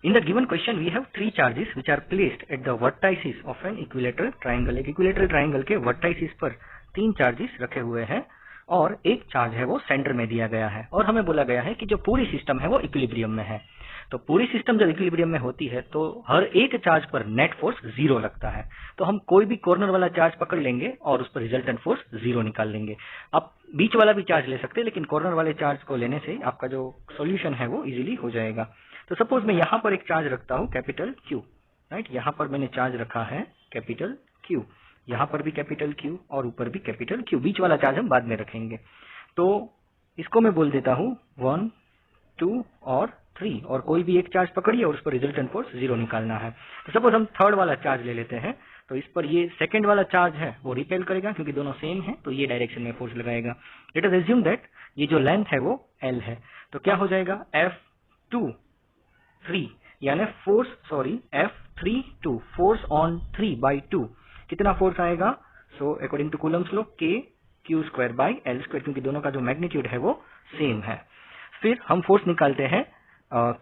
In the given question, we have three charges which are placed at the vertices of an equilateral triangle. एक equilateral triangle के vertices पर तीन charges रखे हुए हैं और एक चार्ज है वो सेंटर में दिया गया है और हमें बोला गया है कि जो पूरी सिस्टम है वो इक्विलिब्रियम में है। तो पूरी सिस्टम जब इक्विलिब्रियम में होती है तो हर एक चार्ज पर नेट फोर्स जीरो लगता है। तो हम कोई भी कॉर्नर वाला चार्ज पकड़ लेंगे और उस पर रिजल्टेंट फोर्स जीरो निकाल लेंगे। आप बीच वाला भी चार्ज ले सकते हैं, लेकिन कॉर्नर वाले चार्ज को लेने से आपका जो सॉल्यूशन है वो इजीली हो जाएगा। तो सपोज मैं यहाँ पर एक चार्ज रखता हूँ कैपिटल क्यू, राइट। यहाँ पर मैंने चार्ज रखा है कैपिटल क्यू, यहाँ पर भी कैपिटल क्यू और ऊपर भी कैपिटल क्यू। बीच वाला चार्ज हम बाद में रखेंगे। तो इसको मैं बोल देता हूँ 1, 2 और 3 और कोई भी एक चार्ज पकड़िए और उस पर रिजल्टेंट फोर्स जीरो निकालना है। तो सपोज हम थर्ड वाला चार्ज ले लेते हैं। तो इस पर ये सेकंड वाला चार्ज है वो रिपेल करेगा क्योंकि दोनों सेम है, तो ये डायरेक्शन में फोर्स लगाएगा। लेट अस अज्यूम दैट ये जो लेंथ है वो L है। तो क्या हो जाएगा F3 यानी F3 फोर्स ऑन 3/2 कितना फोर्स आएगा? So according to Coulomb's law K(Q2/L2) क्योंकि दोनों का जो मैग्नीट्यूड है वो सेम है। फिर हम फोर्स निकालते हैं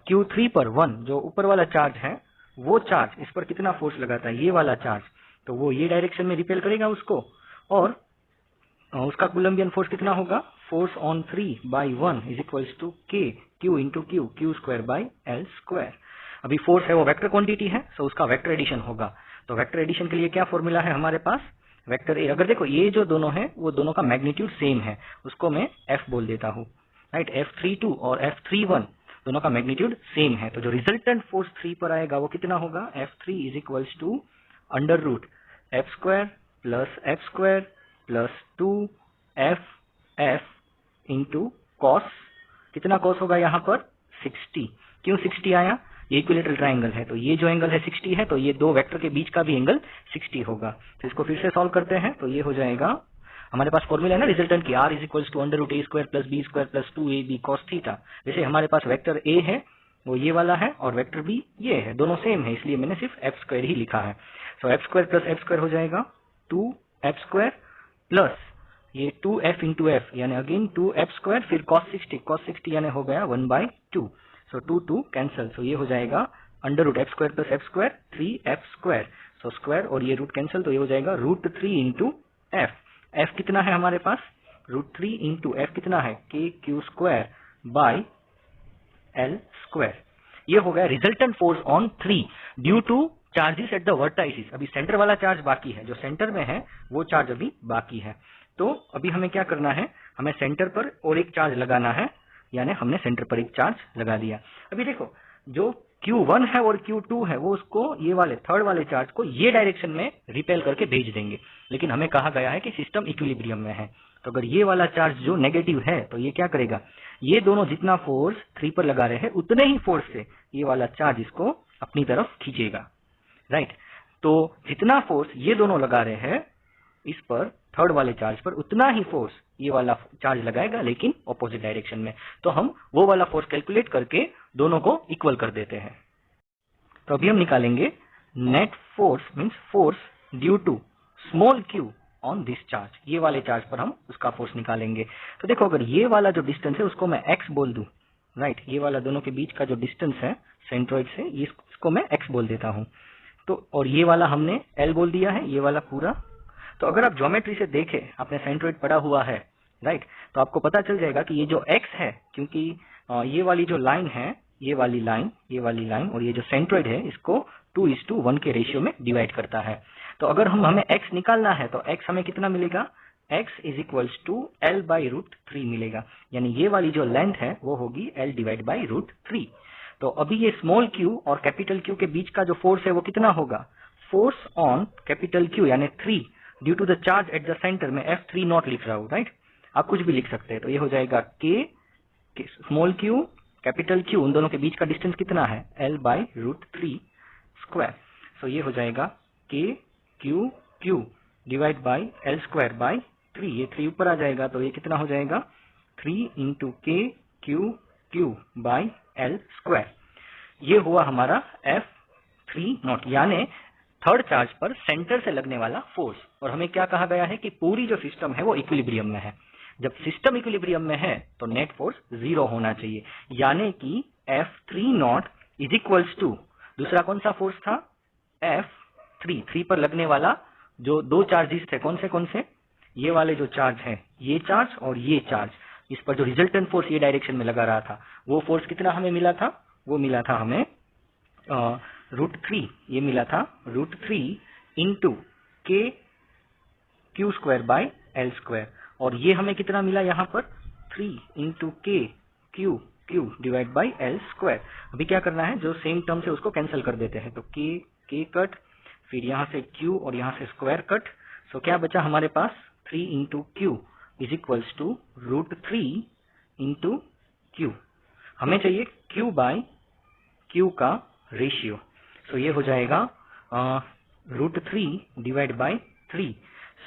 Q3 पर 1 जो ऊपर वाला चार्ज है वो चार्ज इस पर कितना फोर्स लगाता है? ये वाला चार्ज, तो वो ये डायरेक्शन में रिपेल करेगा उसको और उसका कूलम्बियन फोर्स कितना होगा? Force on 3/1 is equals to Q(Q2/L2). अभी फोर्स है वो वेक्टर क्वांटिटी है, सो उसका वेक्टर एडिशन होगा। तो वेक्टर एडिशन के लिए क्या फॉर्मूला है हमारे पास? Vector A. अगर देखो ये जो दोनों है वो दोनों का मैग्नीट्यूड सेम है, उसको मैं F बोल देता हूँ, राइट। F32 और F31 दोनों का मैग्नीट्यूड सेम है। तो जो रिजल्टेंट फोर्स 3 पर आएगा वो कितना होगा? F3 is equals to √F² plus F² plus 2FF into cos. कितना कॉस होगा यहाँ पर? 60। क्यों 60 आया? ये इक्विलेटरल ट्राइंगल है तो ये जो एंगल है 60 है, तो ये दो वेक्टर के बीच का भी एंगल 60 होगा। तो इसको फिर से सॉल्व करते हैं। तो ये हो जाएगा, हमारे पास फॉर्मूला है ना रिजल्टेंट की, R is equals to √A² plus B² plus 2AB cos theta. जैसे हमारे पास वेक्टर A है वो ये वाला है और वेक्टर B ये है, दोनों सेम है, इसलिए मैंने सिर्फ F² ही लिखा है। तो F² प्लस F² हो जाएगा 2F² प्लस ये 2F इंटू F यानी अगेन 2F² फिर cos 60 यानी हो गया 1/2। सो 2 कैंसल, सो ये हो जाएगा √F² plus F² 3F²। So square और ये रूट कैंसल, तो ये हो जाएगा √3 इंटू F। F कितना है हमारे पास? √3 इंटू F कितना है? KQ2/L²। ये हो गया resultant force on 3 due two charges at the vertices. अभी सेंटर वाला चार्ज बाकी है, जो सेंटर में है वो चार्ज अभी बाकी है। तो अभी हमें क्या करना है? हमें सेंटर पर और एक चार्ज लगाना है, यानी हमने सेंटर पर एक चार्ज लगा दिया। अभी देखो जो Q1 है और Q2 है वो उसको ये वाले थर्ड वाले चार्ज को ये डायरेक्शन में रिपेल करके भेज देंगे, लेकिन हमें कहा गया है कि सिस्टम इक्विलिब्रियम में है। तो अगर ये वाला चार्ज जो नेगेटिव है तो ये क्या करेगा? ये दोनों जितना फोर्स 3 पर लगा रहे हैं उतने ही फोर्स से ये वाला चार्ज इसको अपनी तरफ खींचेगा, राइट। तो जितना फोर्स ये दोनों लगा रहे हैं इस पर थर्ड वाले चार्ज पर उतना ही फोर्स ये वाला चार्ज लगाएगा, लेकिन ऑपोजिट डायरेक्शन में। तो हम वो वाला फोर्स कैलकुलेट करके दोनों को इक्वल कर देते हैं। तो अभी हम निकालेंगे net force means force due to small q on this charge. ये वाले चार्ज पर हम उसका फोर्स निकालेंगे। तो देखो अगर ये वाला जो डिस्टेंस है उसको मैं x बोल दूं, राइट। ये वाला दोनों के बीच का जो डिस्टेंस है सेंट्रोइड से इसको मैं x बोल देता हूं। तो और ये वाला हमने L बोल दिया है, ये वाला पूरा। तो अगर आप ज्योमेट्री से देखें, आपने सेंट्रोइड पढ़ा हुआ है, राइट, तो आपको पता चल जाएगा कि ये जो x है, क्योंकि ये वाली जो लाइन है, ये वाली लाइन और ये जो सेंट्रोइड है इसको 2:1 के रेशियो में डिवाइड करता है। तो अगर हमें x निकालना है तो x हमें कितना मिलेगा? x is equals to L/√3 मिलेगा, यानी ये वाली जो लेंथ है वो होगी L/√3। तो अभी ये स्मॉल q और कैपिटल Q के बीच का जो फोर्स है वो कितना होगा? फोर्स ऑन कैपिटल Q यानी 3 due to the charge at the centre में F3 नॉट लिख रहा हूं, राइट। आप कुछ भी लिख सकते हैं। तो ये हो जाएगा K small q capital Q, उन दोनों के बीच का डिस्टेंस कितना है? L/√3 square. सो ये हो जाएगा KQ डिवाइड बाई L²/3। ये 3 ऊपर आ जाएगा तो ये कितना हो जाएगा? 3 इंटू KQ/L²। ये हुआ हमारा F3 नॉट यानी थर्ड चार्ज पर सेंटर से लगने वाला फोर्स। और हमें क्या कहा गया है कि पूरी जो सिस्टम है वो इक्विलिब्रियम में है। जब सिस्टम इक्विलिब्रियम में है तो नेट फोर्स 0 होना चाहिए, यानी कि F3 not is equals to, दूसरा कौन सा फोर्स था, F3, 3 पर लगने वाला जो दो चार्जेस थे, कौन से, ये वाले जो चार्ज है, ये चार्ज और ये चार्ज, इस पर जो रिजल्टेंट फोर्स ये डायरेक्शन में लगा रहा था, वो फोर्स कितना हमें मिला था, वो मिला था हमें √3, ये मिला था √3 इंटू के Q square by L square, और ये हमें कितना मिला यहाँ पर 3 इंटू के Q divide by L square. अभी क्या करना है, जो सेम टर्म से उसको कैंसिल कर देते हैं, तो के कट, फिर यहाँ से क्यू और यहाँ से स्क्वायर कट, सो क्या बचा हमारे पास 3 into Q is equals to √3 into Q. हमें चाहिए क्यू बाय क्यू का रेशियो, सो ये हो जाएगा √3 डिवाइड बाय 3,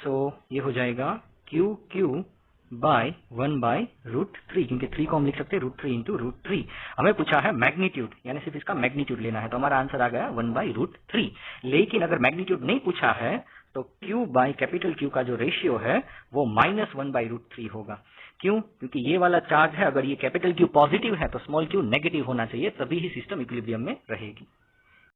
सो ये हो जाएगा क्यू बाय 1/√3, क्योंकि 3 को हम लिख सकते हैं √3 इंटू √3। हमें पूछा है मैग्नीट्यूड, यानी सिर्फ इसका मैग्नीट्यूड लेना है, तो हमारा आंसर आ गया 1/√3। लेकिन अगर मैग्नीट्यूड नहीं पूछा है तो Q बाय कैपिटल Q का जो रेशियो है वो -1/√3 होगा। क्यों? क्योंकि ये वाला चार्ज है, अगर ये कैपिटल Q पॉजिटिव है तो स्मॉल q नेगेटिव होना चाहिए, तभी ही सिस्टम इक्विलिब्रियम में रहेगी।